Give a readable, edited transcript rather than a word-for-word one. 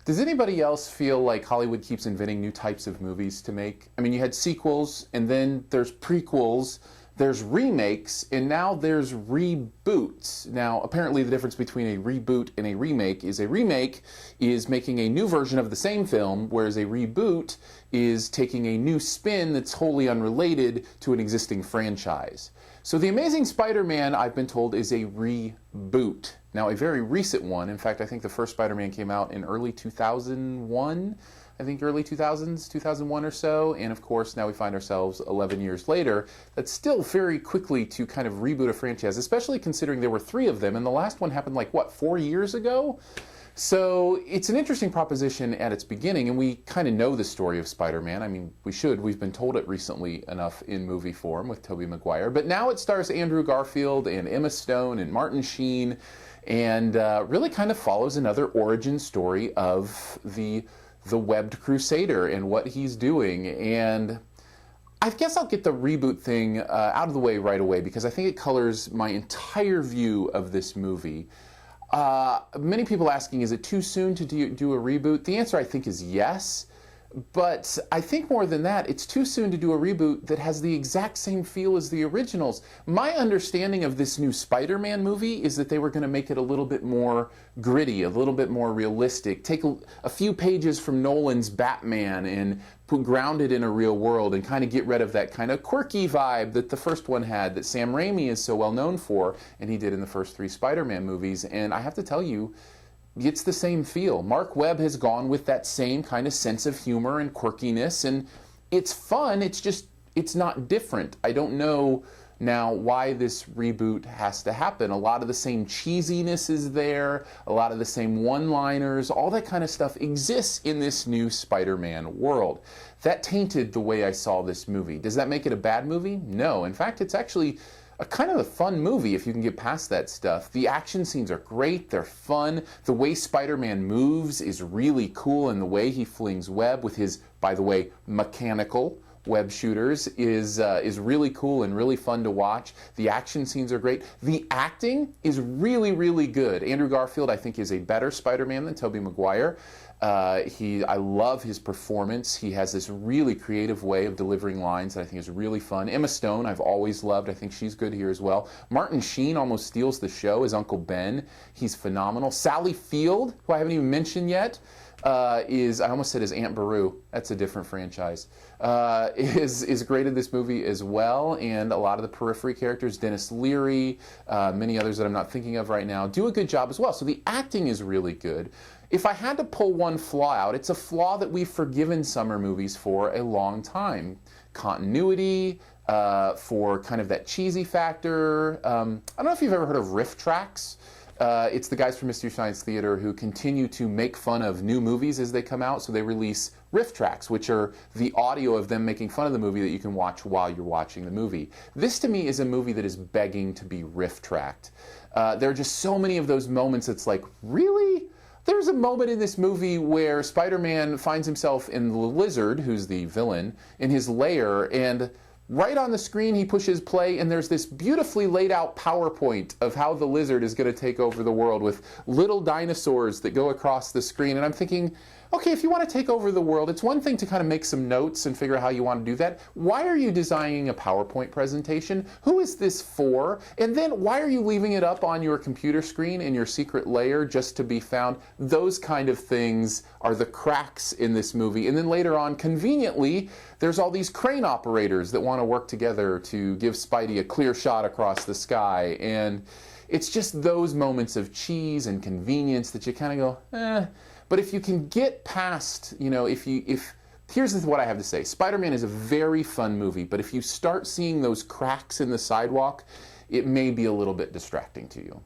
Does anybody else feel like Hollywood keeps inventing new types of movies to make? I mean, you had sequels, and then there's prequels, there's remakes, and now there's reboots. Now, apparently the difference between a reboot and a remake is making a new version of the same film, whereas a reboot is taking a new spin that's wholly unrelated to an existing franchise. So The Amazing Spider-Man, I've been told, is a reboot. Now, a very recent one. In fact, I think the first Spider-Man came out in early 2001. I think early 2000s, 2001 or so. And of course, now we find ourselves 11 years later. That's still very quickly to kind of reboot a franchise, especially considering there were 3 of them. And the last one happened like, what, 4 years ago? So it's an interesting proposition at its beginning, and we kind of know the story of Spider-Man. I mean, we should. We've been told it recently enough in movie form with Tobey Maguire. But now it stars Andrew Garfield and Emma Stone and Martin Sheen, and really kind of follows another origin story of the webbed crusader and what he's doing. And I guess I'll get the reboot thing out of the way right away, because I think it colors my entire view of this movie. Many people asking, is it too soon to do a reboot? The answer, I think, is yes. But I think more than that, it's too soon to do a reboot that has the exact same feel as the originals. My understanding of this new Spider-Man movie is that they were going to make it a little bit more gritty, a little bit more realistic, take a few pages from Nolan's Batman and ground it in a real world and kind of get rid of that kind of quirky vibe that the first one had, that Sam Raimi is so well known for, and he did in the first 3 Spider-Man movies. And I have to tell you, it's the same feel. Marc Webb has gone with that same kind of sense of humor and quirkiness, and it's fun. It's just, it's not different. I don't know now why this reboot has to happen. A lot of the same cheesiness is there, a lot of the same one-liners, all that kind of stuff exists in this new Spider-Man world. That tainted the way I saw this movie. Does that make it a bad movie? No. In fact, it's actually a kind of a fun movie if you can get past that stuff. The action scenes are great, they're fun. The way Spider-Man moves is really cool, and the way he flings web with his, by the way, mechanical web shooters is really cool and really fun to watch. The action scenes are great. The acting is really, really good. Andrew Garfield, I think, is a better Spider-Man than Tobey Maguire. I love his performance. He has this really creative way of delivering lines that I think is really fun. Emma Stone, I've always loved. I think she's good here as well. Martin Sheen almost steals the show as Uncle Ben. He's phenomenal. Sally Field, who I haven't even mentioned yet, I almost said his Aunt Beru. That's a different franchise. Is great in this movie as well, and a lot of the periphery characters, Dennis Leary, many others that I'm not thinking of right now, do a good job as well. So the acting is really good. If I had to pull one flaw out, it's a flaw that we've forgiven summer movies for a long time. Continuity, for kind of that cheesy factor. I don't know if you've ever heard of riff tracks. It's the guys from Mystery Science Theater who continue to make fun of new movies as they come out, so they release riff tracks, which are the audio of them making fun of the movie that you can watch while you're watching the movie. This, to me, is a movie that is begging to be riff tracked. There are just so many of those moments. It's like, really? There's a moment in this movie where Spider-Man finds himself in the Lizard, who's the villain, in his lair, and right on the screen he pushes play, and there's this beautifully laid out PowerPoint of how the Lizard is going to take over the world with little dinosaurs that go across the screen. And I'm thinking, okay, if you want to take over the world, it's one thing to kind of make some notes and figure out how you want to do that. Why are you designing a PowerPoint presentation? Who is this for? And then why are you leaving it up on your computer screen in your secret layer just to be found? Those kind of things are the cracks in this movie. And then later on, conveniently, there's all these crane operators that want to work together to give Spidey a clear shot across the sky. And it's just those moments of cheese and convenience that you kind of go, eh. But if you can get past, here's what I have to say. Spider-Man is a very fun movie, but if you start seeing those cracks in the sidewalk, it may be a little bit distracting to you.